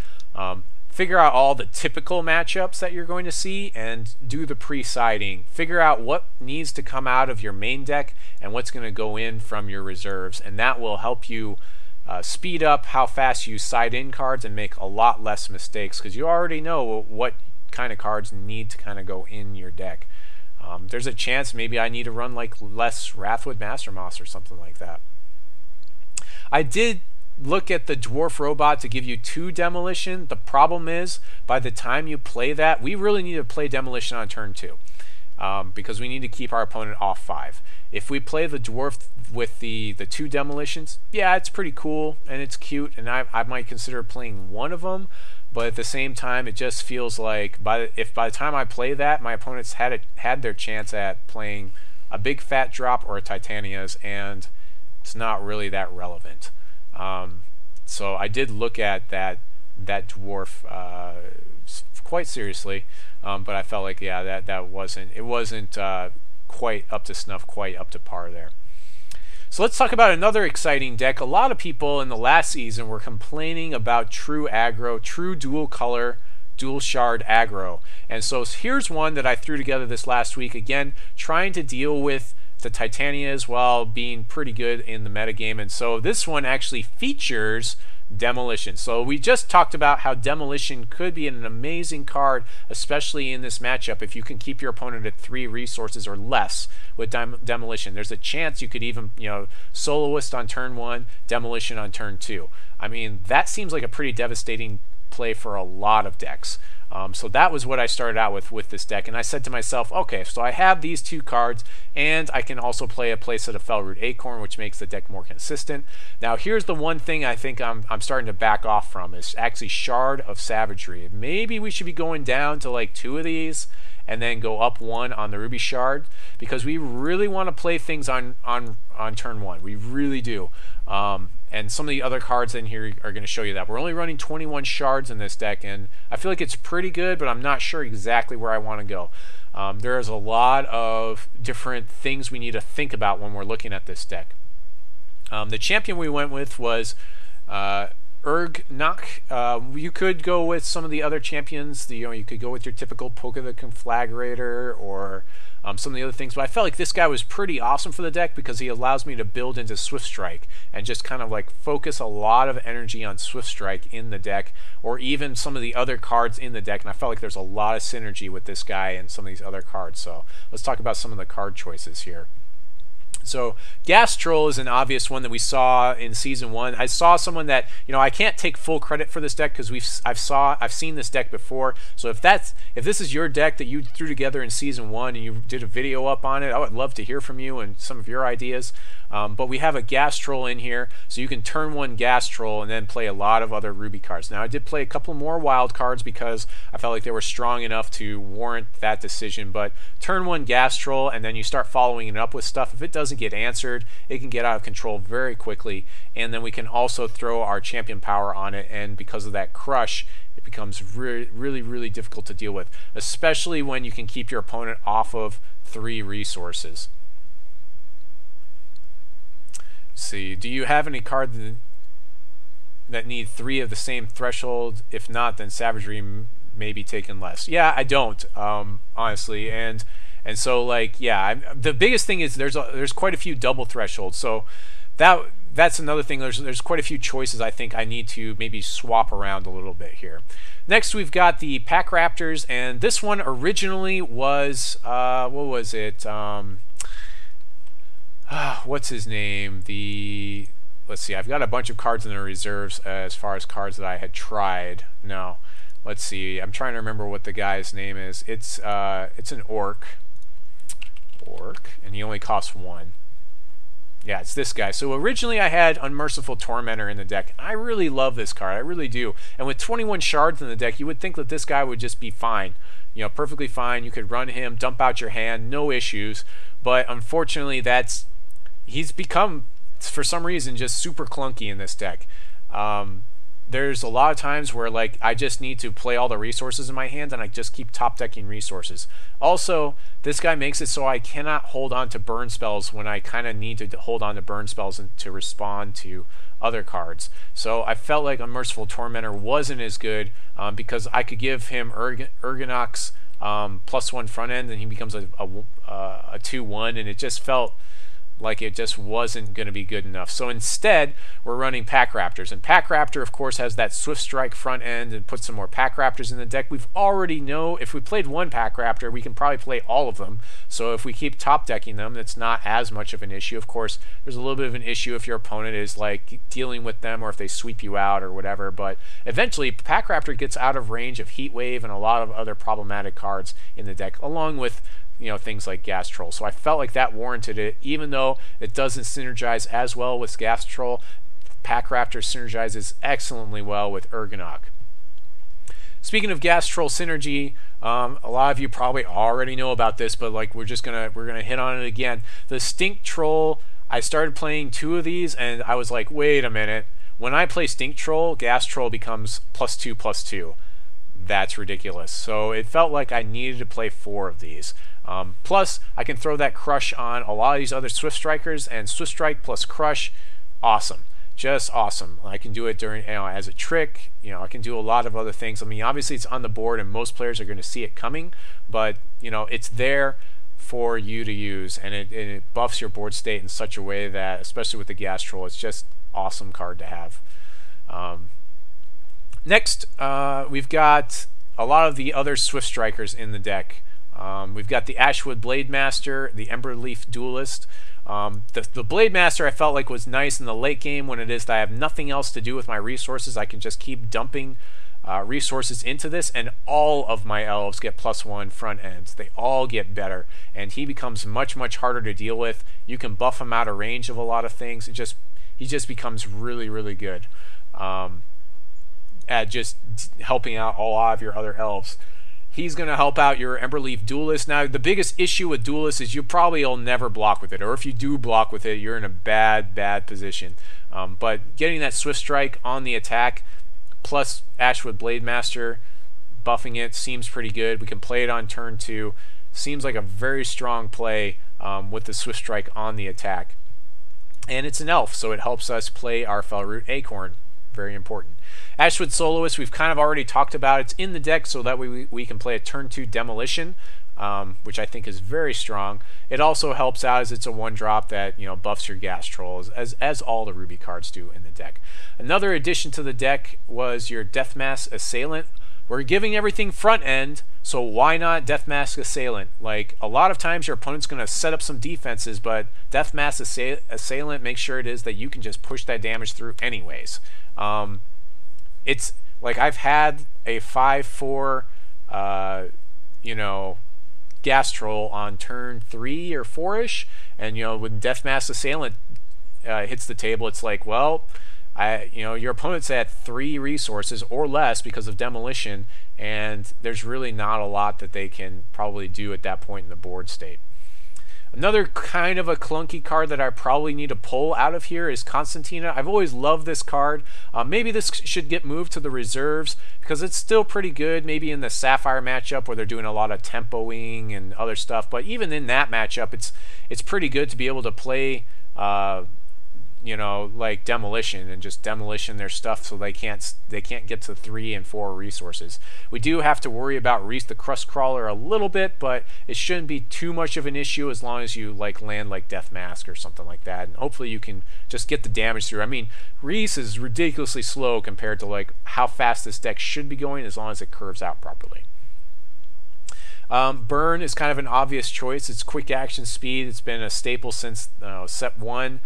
figure out all the typical matchups that you're going to see and do the pre-siding. Figure out what needs to come out of your main deck and what's going to go in from your reserves, and that will help you speed up how fast you side in cards and make a lot less mistakes, because you already know what kind of cards need to kind of go in your deck. There's a chance maybe I need to run like less Wrathwood Mastermoss or something like that. I did look at the Dwarf Robot to give you 2 Demolition. The problem is, by the time you play that, we really need to play Demolition on turn 2. Because we need to keep our opponent off 5. If we play the Dwarf with the 2 Demolitions, yeah, it's pretty cool and it's cute, and I might consider playing one of them, but at the same time, it just feels like if by the time I play that, my opponents had their chance at playing a big fat drop or a Titania's, and it's not really that relevant. So I did look at that Dwarf quite seriously, but I felt like, yeah, it wasn't quite up to snuff, quite up to par there. So let's talk about another exciting deck. A lot of people in the last season were complaining about true aggro, true dual color, dual shard aggro. And so here's one that I threw together this last week, again, trying to deal with the Titanias while being pretty good in the metagame. And so this one actually features Demolition. So we just talked about how Demolition could be an amazing card, especially in this matchup, if you can keep your opponent at 3 resources or less with Demolition. There's a chance you could even, you know, Soloist on turn 1, Demolition on turn 2. I mean, that seems like a pretty devastating play for a lot of decks. So that was what I started out with this deck, and I said to myself, okay, so I have these 2 cards, and I can also play a playset of Felroot Acorn, which makes the deck more consistent. Now here's the one thing I think I'm starting to back off from, is actually Shard of Savagery. Maybe we should be going down to like 2 of these, and then go up 1 on the Ruby Shard, because we really want to play things on turn 1. We really do. And some of the other cards in here are going to show you that. We're only running 21 shards in this deck, and I feel like it's pretty good, but I'm not sure exactly where I want to go. There's a lot of different things we need to think about when we're looking at this deck. The champion we went with was Urgnok. You could go with some of the other champions. You could go with your typical Poke the Conflagrator, or some of the other things, but I felt like this guy was pretty awesome for the deck because he allows me to build into Swift Strike and just kind of like focus a lot of energy on Swift Strike in the deck, or even some of the other cards in the deck, and I felt like there's a lot of synergy with this guy and some of these other cards. So let's talk about some of the card choices here. So Gas Troll is an obvious one that we saw in Season 1. I saw someone that, I can't take full credit for this deck because I've seen this deck before. So if this is your deck that you threw together in Season 1 and you did a video up on it, I would love to hear from you and some of your ideas. But we have a Gas Troll in here, so you can turn 1 Gas Troll and then play a lot of other Ruby cards. Now I did play a couple more wild cards because I felt like they were strong enough to warrant that decision, but turn 1 Gas Troll and then you start following it up with stuff. If it doesn't get answered, it can get out of control very quickly, and then we can also throw our champion power on it, and because of that crush, it becomes really difficult to deal with, especially when you can keep your opponent off of 3 resources. See, do you have any card that need 3 of the same threshold? If not, then Savagery may be taken less. Yeah, I don't, honestly, and so like, yeah, the biggest thing is there's quite a few double thresholds, so that's another thing. There's quite a few choices I think I need to maybe swap around a little bit here. Next we've got the Pack Raptors, and this one originally was what was it? What's his name? Let's see, I've got a bunch of cards in the reserves as far as cards that I had tried. No, let's see, I'm trying to remember what the guy's name is. It's an orc, and he only costs 1. Yeah, it's this guy. So originally I had Unmerciful Tormentor in the deck. I really love this card, I really do. And with 21 shards in the deck, you would think that this guy would just be fine. Perfectly fine. You could run him, dump out your hand, no issues. But unfortunately, he's become, for some reason, just super clunky in this deck. There's a lot of times where like I just need to play all the resources in my hand and I just keep top decking resources. Also, this guy makes it so I cannot hold on to burn spells when I kind of need to hold on to burn spells and to respond to other cards. So I felt like Unmerciful Tormentor wasn't as good because I could give him Urgnok's +1 front end and he becomes a 2/1, and it just felt like it just wasn't going to be good enough. So instead, we're running Pack Raptors. And Pack Raptor, of course, has that Swift Strike front end and puts some more Pack Raptors in the deck. We've already know if we played 1 Pack Raptor, we can probably play all of them. So if we keep top decking them, it's not as much of an issue. Of course, there's a little bit of an issue if your opponent is like dealing with them or if they sweep you out or whatever. But eventually, Pack Raptor gets out of range of Heat Wave and a lot of other problematic cards in the deck, along with things like Gas Troll. So I felt like that warranted it, even though it doesn't synergize as well with Gas Troll. Pack Raptor synergizes excellently well with Urgnok. Speaking of Gas Troll synergy, a lot of you probably already know about this, but like we're gonna hit on it again. The Stink Troll, I started playing 2 of these, and I was like, wait a minute. When I play Stink Troll, Gas Troll becomes +2/+2. That's ridiculous. So it felt like I needed to play 4 of these. Plus, I can throw that Crush on a lot of these other Swift Strikers, and Swift Strike plus Crush, awesome. Just awesome. I can do it during, as a trick. I can do a lot of other things. I mean, obviously it's on the board and most players are going to see it coming, but it's there for you to use, and it buffs your board state in such a way that, especially with the Gas Troll, it's just awesome card to have. Next, we've got a lot of the other Swift Strikers in the deck. We've got the Ashwood Blade Master, the Emberleaf Duelist. The Blade Master I felt like was nice in the late game when it is that I have nothing else to do with my resources. I can just keep dumping resources into this, and all of my elves get +1 front ends. They all get better, and he becomes much harder to deal with. You can buff him out of range of a lot of things. He just becomes really good at just helping out a lot of your other elves. He's going to help out your Emberleaf Duelist. Now, the biggest issue with Duelist is you probably will never block with it, or if you do block with it, you're in a bad position. But getting that Swift Strike on the attack, plus Ashwood Blademaster, buffing it, seems pretty good. We can play it on turn 2. Seems like a very strong play with the Swift Strike on the attack. And it's an elf, so it helps us play our Felroot Acorn. Very important. Ashwood Soloist, we've kind of already talked about. It's in the deck, so that way we can play a turn 2 Demolition, which I think is very strong. It also helps out as it's a 1-drop that, you know, buffs your Gas Troll, as all the Ruby cards do in the deck. Another addition to the deck was your Deathmask Assailant. We're giving everything front end, so why not Deathmask Assailant? Like, a lot of times your opponent's going to set up some defenses, but Deathmask Assailant makes sure it is that you can just push that damage through anyways. It's like I've had a 5/4 you know, Gas Troll on turn 3 or 4ish, and you know, when Deathmask Assailant hits the table, it's like, well, you know, your opponent's at 3 resources or less because of Demolition, and there's really not a lot that they can probably do at that point in the board state. Another kind of a clunky card that I probably need to pull out of here is Constantina. I've always loved this card. Maybe this should get moved to the reserves because it's still pretty good, maybe in the Sapphire matchup where they're doing a lot of tempoing and other stuff. But even in that matchup, it's pretty good to be able to play you know, like Demolition and just demolition their stuff so they can't get to 3 and 4 resources. We do have to worry about Reese the Crust Crawler a little bit, but it shouldn't be too much of an issue as long as you like land like Death Mask or something like that, and hopefully you can just get the damage through. I mean, Reese is ridiculously slow compared to like how fast this deck should be going as long as it curves out properly. Burn is kind of an obvious choice. It's quick action speed. It's been a staple since set 1.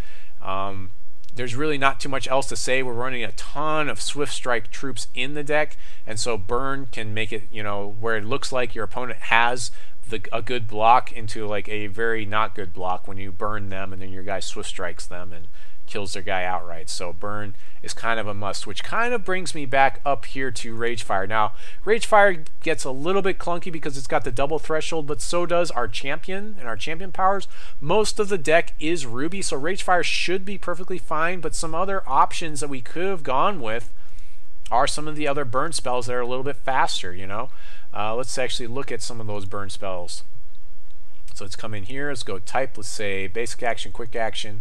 There's really not too much else to say. We're running a ton of Swift Strike troops in the deck, and so Burn can make it, you know, where it looks like your opponent has a good block into like a very not good block when you burn them, and then your guy Swift Strikes them and kills their guy outright. So Burn is kind of a must, which kind of brings me back up here to Ragefire. Now, Ragefire gets a little bit clunky because it's got the double threshold, but so does our champion and our champion powers. Most of the deck is Ruby, so Ragefire should be perfectly fine, but some other options that we could have gone with are some of the other burn spells that are a little bit faster, you know. Let's actually look at some of those burn spells. So let's come in here, let's go type, let's say basic action, quick action,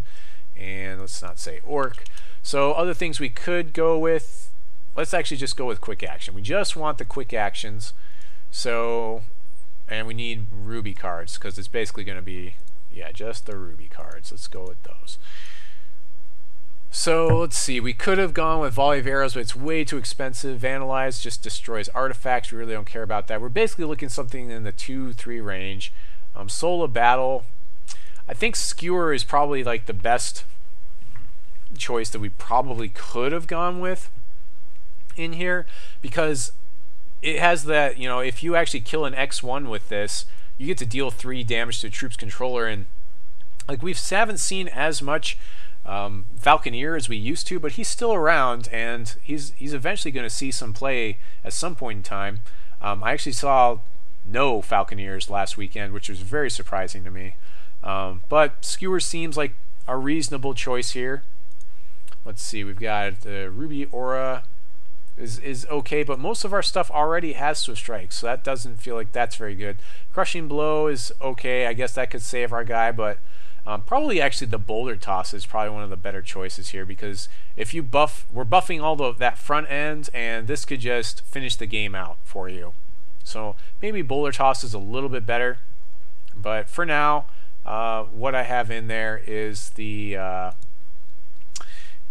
and let's not say orc. So other things we could go with, let's actually just go with quick action. We just want the quick actions. So, and we need Ruby cards because it's basically going to be, yeah, just the Ruby cards. Let's go with those. So let's see, we could have gone with Volley of Arrows, but it's way too expensive. Vandalize just destroys artifacts. We really don't care about that. We're basically looking at something in the 2-3 range. Soul of Battle, I think Skewer is probably like the best choice that we probably could have gone with in here, because it has that, you know, if you actually kill an X1 with this, you get to deal 3 damage to a troop's controller, and like we haven't seen as much Falconeer as we used to, but he's still around, and he's eventually going to see some play at some point in time. I actually saw no Falconeers last weekend, which was very surprising to me. But Skewer seems like a reasonable choice here. Let's see, we've got the Ruby Aura is okay, but most of our stuff already has Swift Strike, so that doesn't feel like that's very good. Crushing Blow is okay, I guess that could save our guy, but probably actually the Boulder Toss is probably one of the better choices here, because if you buff, we're buffing all that front end, and this could just finish the game out for you. So maybe Boulder Toss is a little bit better, but for now, what I have in there is the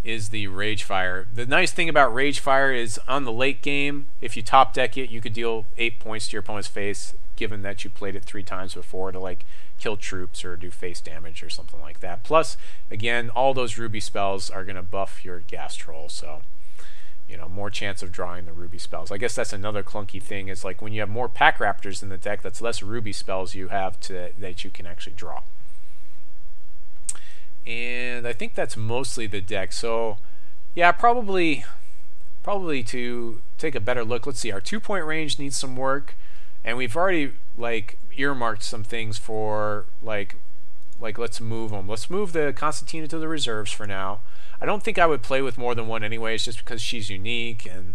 Ragefire. The nice thing about Ragefire is on the late game, if you top deck it, you could deal 8 points to your opponent's face, given that you played it 3 times before to like kill troops or do face damage or something like that. Plus, again, all those Ruby spells are going to buff your Gas Troll, so you know, more chance of drawing the ruby spells. I guess that's another clunky thing, is like when you have more pack raptors in the deck, that's less ruby spells you have that you can actually draw. And I think that's mostly the deck. So yeah, probably to take a better look, let's see, our 2-point range needs some work, and we've already like earmarked some things for like let's move them. Let's move the Constantina to the reserves for now. I don't think I would play with more than one anyways, just because she's unique. And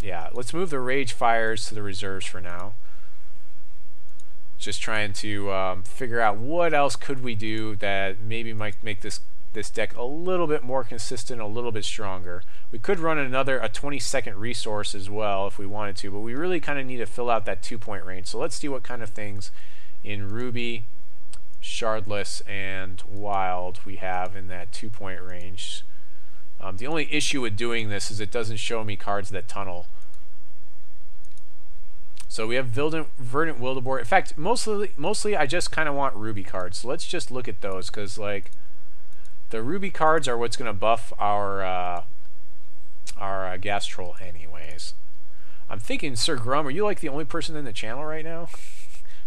yeah, let's move the Rage Fires to the reserves for now. Just trying to figure out what else could we do that maybe might make this deck a little bit more consistent, a little bit stronger. We could run a 20-second resource as well if we wanted to, but we really kind of need to fill out that 2-point range. So let's see what kind of things in Ruby, Shardless, and Wild we have in that 2-point range. The only issue with doing this is it doesn't show me cards that tunnel. So we have Verdant Wildeboar. In fact, mostly I just kind of want Ruby cards. So let's just look at those, because like the Ruby cards are what's going to buff our Gas Troll anyways. I'm thinking, Sir Grum, are you like the only person in the channel right now?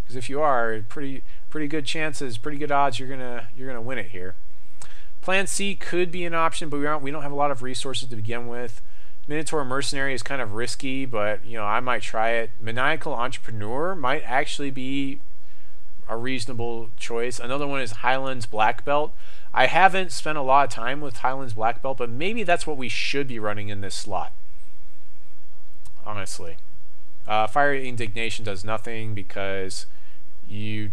Because if you are, pretty good chances, pretty good odds you're gonna win it here. Plan C could be an option, but we don't have a lot of resources to begin with. Minotaur Mercenary is kind of risky, but you know, I might try it. Maniacal Entrepreneur might actually be a reasonable choice. Another one is Highlands Black Belt. I haven't spent a lot of time with Highlands Black Belt, but maybe that's what we should be running in this slot, honestly. Fiery Indignation does nothing because we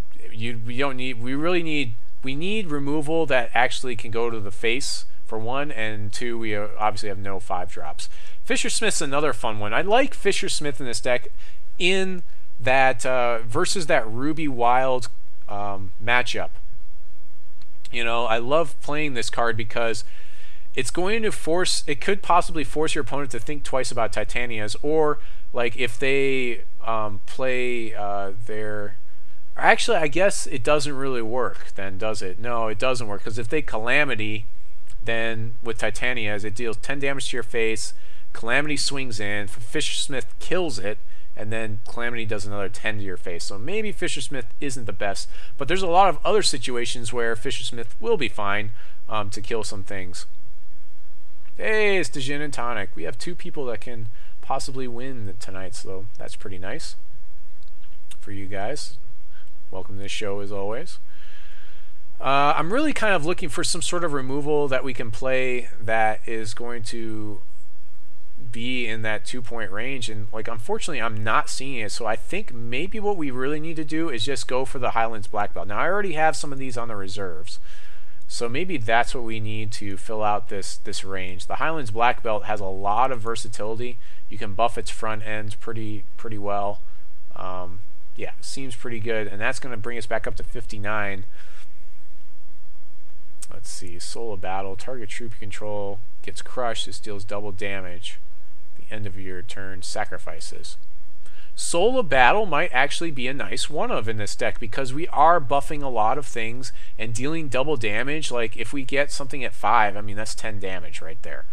need removal that actually can go to the face, for one, and two, we obviously have no 5-drops. Fisher Smith's another fun one. I like Fisher Smith in this deck in that versus that Ruby Wild matchup. You know, I love playing this card because it's going to force, it could possibly force your opponent to think twice about Titanias, or like if they play their, actually I guess it doesn't really work then, does it? No, it doesn't work, because if they Calamity, then with Titanias it deals 10 damage to your face, Calamity swings in, Fisher Smith kills it, and then Calamity does another 10 to your face. So maybe Fisher Smith isn't the best, but there's a lot of other situations where Fisher Smith will be fine to kill some things. Hey, it's the Gin and Tonic. We have 2 people that can possibly win tonight, so that's pretty nice for you guys. Welcome to the show as always. I'm really kind of looking for some sort of removal that we can play that is going to be in that 2-point range, and like unfortunately I'm not seeing it. So I think maybe what we really need to do is just go for the Highlands Black Belt. Now I already have some of these on the reserves, so maybe that's what we need to fill out this range. The Highlands Black Belt has a lot of versatility. You can buff its front end pretty well. Yeah, seems pretty good, and that's going to bring us back up to 59. Let's see, Soul of Battle, target troop you control gets crushed. This deals double damage. The end of your turn, sacrifices. Soul of Battle might actually be a nice one-of in this deck, because we are buffing a lot of things and dealing double damage. Like if we get something at 5, I mean that's 10 damage right there.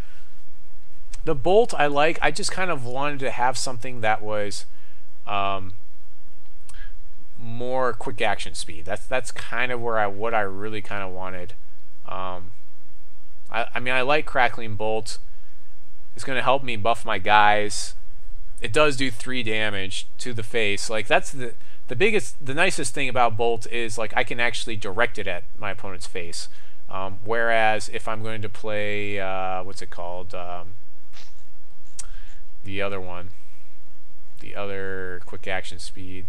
The Bolt I like. I just kind of wanted to have something that was more quick action speed. That's kind of where what I really kind of wanted. I mean, I like Crackling Bolt. It's going to help me buff my guys. It does do 3 damage to the face. Like that's the nicest thing about Bolt is like I can actually direct it at my opponent's face. Whereas if I'm going to play what's it called? The other one, the other quick action speed.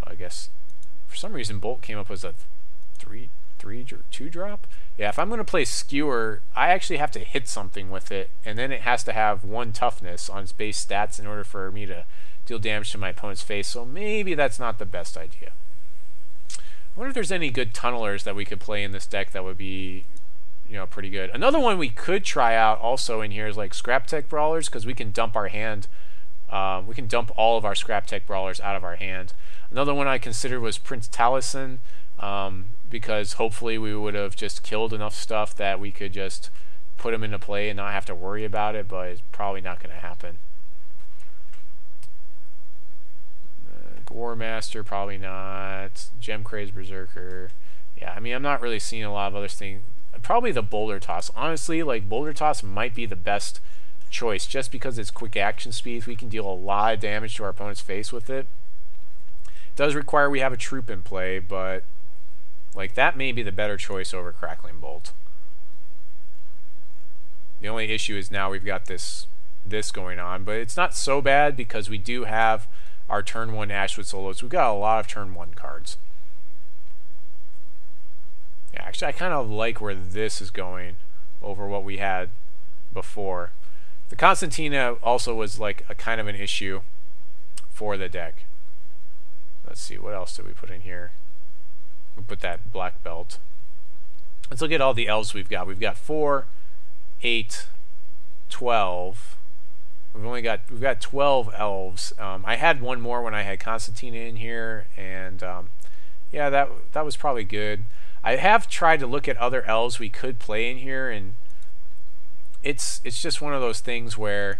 I guess for some reason Bolt came up as a 2-drop. Yeah, if I'm going to play Skewer, I actually have to hit something with it, and then it has to have 1 toughness on its base stats in order for me to deal damage to my opponent's face. So maybe that's not the best idea. I wonder if there's any good tunnelers that we could play in this deck that would be, you know, pretty good. Another one we could try out also in here is like Scrap Tech Brawlers, because we can dump our hand. We can dump all of our Scrap Tech Brawlers out of our hand. Another one I considered was Prince Taliesin, because hopefully we would have just killed enough stuff that we could just put them into play and not have to worry about it, but it's probably not going to happen. Gore Master, probably not. Gem Craze Berserker. Yeah, I mean, I'm not really seeing a lot of other things. Probably the Boulder Toss. Honestly, like, Boulder Toss might be the best choice just because it's quick action speed. We can deal a lot of damage to our opponent's face with it. It does require we have a troop in play, but like, that may be the better choice over Crackling Bolt. The only issue is now we've got this going on, but it's not so bad because we do have our turn 1 Ashwood Soloist. We've got a lot of turn 1 cards. Yeah, actually I kind of like where this is going over what we had before. The Constantina also was like a kind of an issue for the deck. Let's see, what else did we put in here? We put that black belt. Let's look at all the elves we've got. We've got 4, 8, 12. We've got 12 elves. I had one more when I had Constantina in here, and yeah, that was probably good. I have tried to look at other elves we could play in here, and it's just one of those things where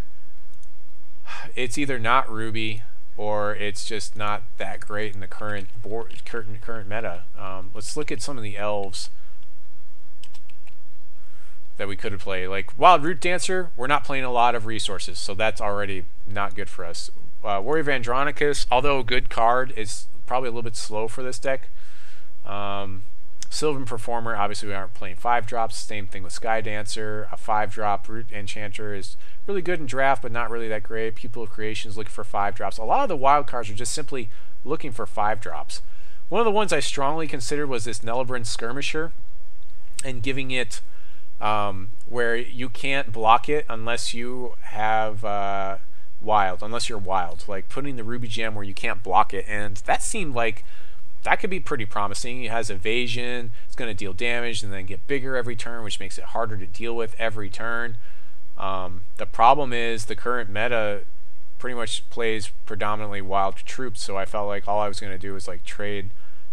it's either not Ruby or it's just not that great in the current meta. Let's look at some of the elves that we could have played. Like Wild Root Dancer, we're not playing a lot of resources, so that's already not good for us. Warrior of Andronicus, although a good card, is probably a little bit slow for this deck. Sylvan Performer, obviously we aren't playing 5-drops. Same thing with Sky Dancer. A 5-drop Root Enchanter is really good in draft, but not really that great. Pupil of Creation is looking for 5-drops. A lot of the wild cards are just simply looking for 5-drops. One of the ones I strongly considered was this Nelebrin Skirmisher, and giving it where you can't block it unless you have wild, unless you're wild, like putting the Ruby Gem where you can't block it, and that seemed like that could be pretty promising. It has evasion, it's going to deal damage and then get bigger every turn, which makes it harder to deal with every turn. The problem is the current meta pretty much plays predominantly wild troops, so I felt like all I was going to do was like trade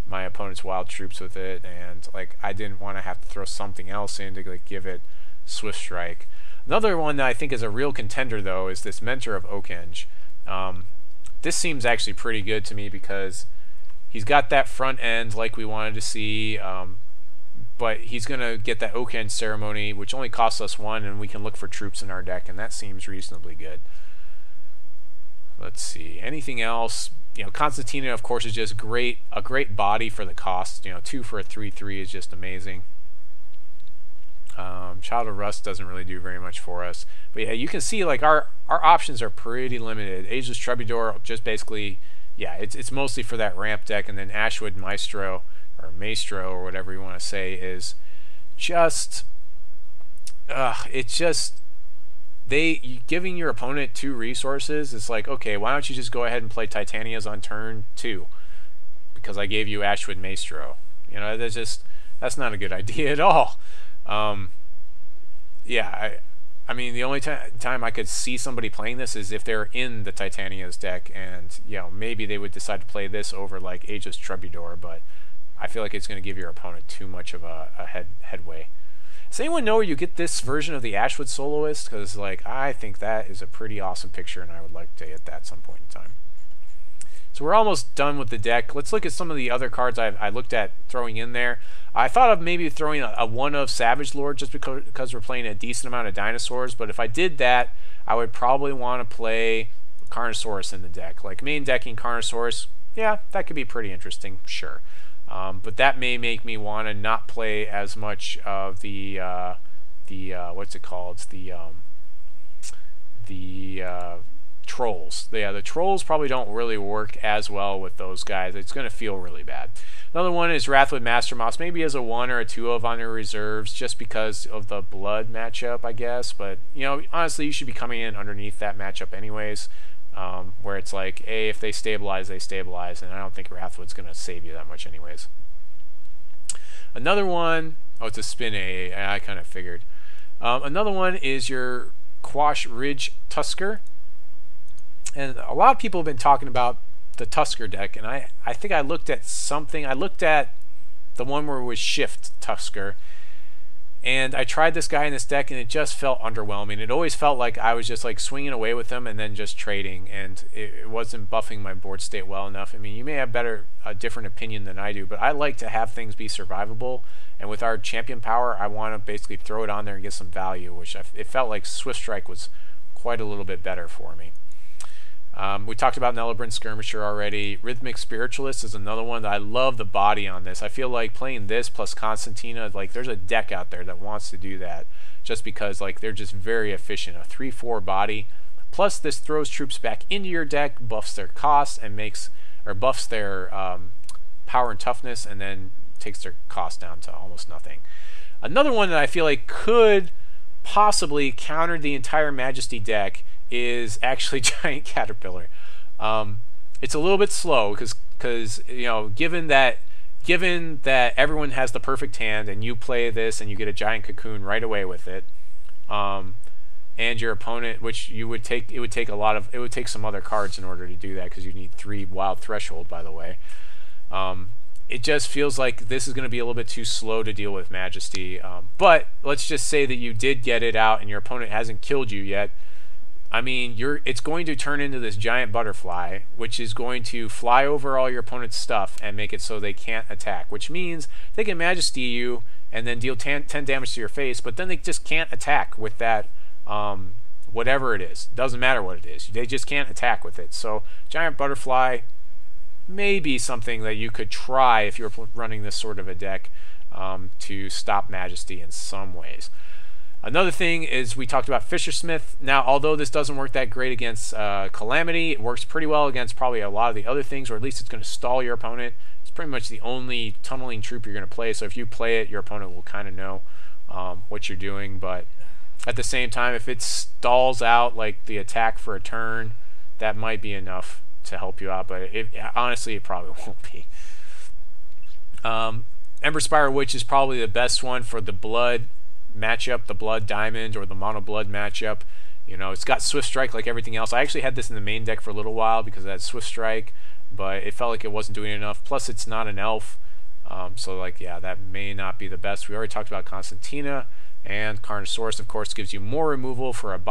my opponent's wild troops with it, and like I didn't want to have to throw something else in to like give it Swift Strike. Another one that I think is a real contender though is this Mentor of Oakenge. This seems actually pretty good to me because he's got that front end like we wanted to see, but he's gonna get that Oakenge Ceremony, which only costs us 1, and we can look for troops in our deck, and that seems reasonably good. Let's see, anything else? You know, Constantina, of course, is just a great body for the cost. You know, 2 for a 3/3 is just amazing. Child of Rust doesn't really do very much for us. But yeah, you can see like our options are pretty limited. Ageless Troubadour just basically, yeah, it's mostly for that ramp deck, and then Ashwood Maestro or whatever you want to say is just, it's just, giving your opponent 2 resources, it's like, okay, why don't you just go ahead and play Titanias on turn 2 because I gave you Ashwood Maestro. You know, that's not a good idea at all. Yeah, I mean, the only time I could see somebody playing this is if they're in the Titania's deck, and you know, maybe they would decide to play this over like Ageless Troubadour, but I feel like it's going to give your opponent too much of a headway. Does anyone know where you get this version of the Ashwood Soloist? Because like I think that is a pretty awesome picture, and I would like to get that at some point in time. So we're almost done with the deck. Let's look at some of the other cards I looked at throwing in there. I thought of maybe throwing a 1 of Savage Lord just because we're playing a decent amount of dinosaurs, but if I did that, I would probably want to play Carnasaurus in the deck. Like main decking Carnasaurus, yeah, that could be pretty interesting, sure. But that may make me want to not play as much of the what's it called? The trolls. Yeah, the trolls probably don't really work as well with those guys. It's going to feel really bad. Another one is Wrathwood Mastermoss, maybe as a 1 or a 2 of on your reserves, just because of the blood matchup, I guess. But you know, honestly, you should be coming in underneath that matchup anyways. Where it's like, hey, if they stabilize, they stabilize, and I don't think Wrathwood's going to save you that much anyways. Another one, oh, it's a spin A, I kind of figured. Another one is your Quash Ridge Tusker. And a lot of people have been talking about the Tusker deck, and I think I looked at something. I looked at the one where it was Shift Tusker, And I tried this guy in this deck, and it just felt underwhelming. It always felt like I was just like swinging away with him and then just trading, and it wasn't buffing my board state well enough. I mean, you may have a different opinion than I do, but I like to have things be survivable. And with our champion power, I want to basically throw it on there and get some value, which it felt like Swift Strike was quite a little bit better for me. We talked about Nelebrand Skirmisher already. Rhythmic Spiritualist is another one that I love the body on this. I feel like playing this plus Constantina, like there's a deck out there that wants to do that just because like they're just very efficient. A 3/4 body. Plus this throws troops back into your deck, buffs their cost and buffs their power and toughness, and then takes their cost down to almost nothing. Another one that I feel like could possibly counter the entire Majesty deck is actually Giant Caterpillar. It's a little bit slow because you know, given that everyone has the perfect hand and you play this and you get a Giant Cocoon right away with it, and your opponent, which it would take some other cards in order to do that because you need 3 Wild Threshold, by the way. It just feels like this is going to be a little bit too slow to deal with Majesty. But let's just say that you did get it out and your opponent hasn't killed you yet. I mean, it's going to turn into this giant butterfly, which is going to fly over all your opponent's stuff and make it so they can't attack, which means they can Majesty you and then deal 10 damage to your face, but then they just can't attack with that, whatever it is. Doesn't matter what it is. They just can't attack with it. So giant butterfly may be something that you could try if you're running this sort of a deck to stop Majesty in some ways. Another thing is we talked about Fishersmith. Now, although this doesn't work that great against Calamity, it works pretty well against probably a lot of the other things, or at least it's going to stall your opponent. It's pretty much the only tunneling troop you're going to play, so if you play it, your opponent will kind of know what you're doing. But at the same time, if it stalls out like the attack for a turn, that might be enough to help you out, but honestly, it probably won't be. Emberspire Witch is probably the best one for the blood matchup, the blood diamond or the mono blood matchup. You know, it's got Swift Strike like everything else. I actually had this in the main deck for a little while because it had Swift Strike, but it felt like it wasn't doing enough. Plus, it's not an elf, so like, yeah, that may not be the best. We already talked about Constantina, and Carnasaurus, of course, gives you more removal for a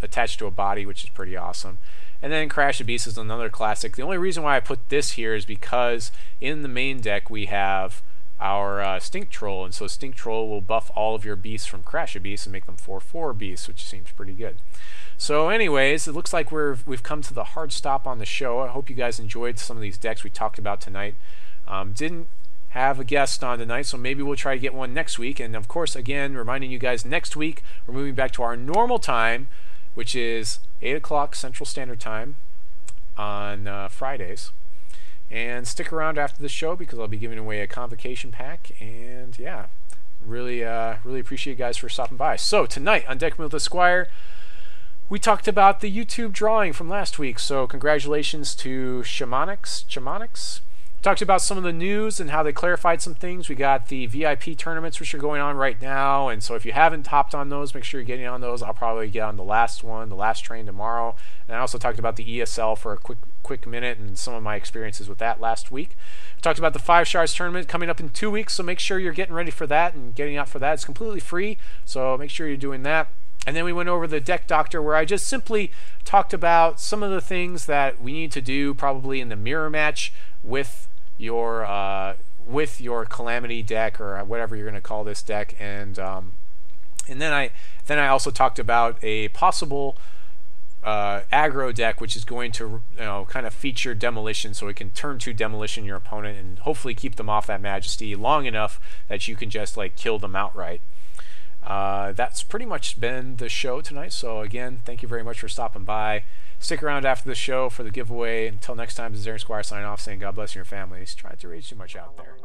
attached to a body, which is pretty awesome. And then Crash of Beasts is another classic. The only reason why I put this here is because in the main deck we have our Stink Troll, and so Stink Troll will buff all of your beasts from Crash of Beasts and make them 4/4 beasts, which seems pretty good. So anyways, it looks like we've come to the hard stop on the show. I hope you guys enjoyed some of these decks we talked about tonight. Didn't have a guest on tonight, so maybe we'll try to get one next week. And of course, again, reminding you guys, next week we're moving back to our normal time, which is 8 o'clock Central Standard Time on Fridays. And stick around after the show because I'll be giving away a Convocation pack. And yeah, really appreciate you guys for stopping by. So tonight on Deck with the Squire, we talked about the YouTube drawing from last week. So congratulations to Shamanics. Talked about some of the news and how they clarified some things. We got the VIP tournaments which are going on right now, and so if you haven't hopped on those, make sure you're getting on those. I'll probably get on the last one, the last train tomorrow. And I also talked about the ESL for a quick minute and some of my experiences with that last week. We talked about the 5 Shards tournament coming up in 2 weeks, so make sure you're getting ready for that and getting out for that. It's completely free, so make sure you're doing that. And then we went over the Deck Doctor, where I just simply talked about some of the things that we need to do probably in the mirror match with your Calamity deck, or whatever you're going to call this deck. And then I also talked about a possible aggro deck, which is going to kind of feature demolition, so it can turn to demolition your opponent and hopefully keep them off that Majesty long enough that you can just like kill them outright. That's pretty much been the show tonight. So again, thank you very much for stopping by. Stick around after the show for the giveaway. Until next time, this is Aaron Squire signing off, saying God bless your families. Try not to rage too much out there.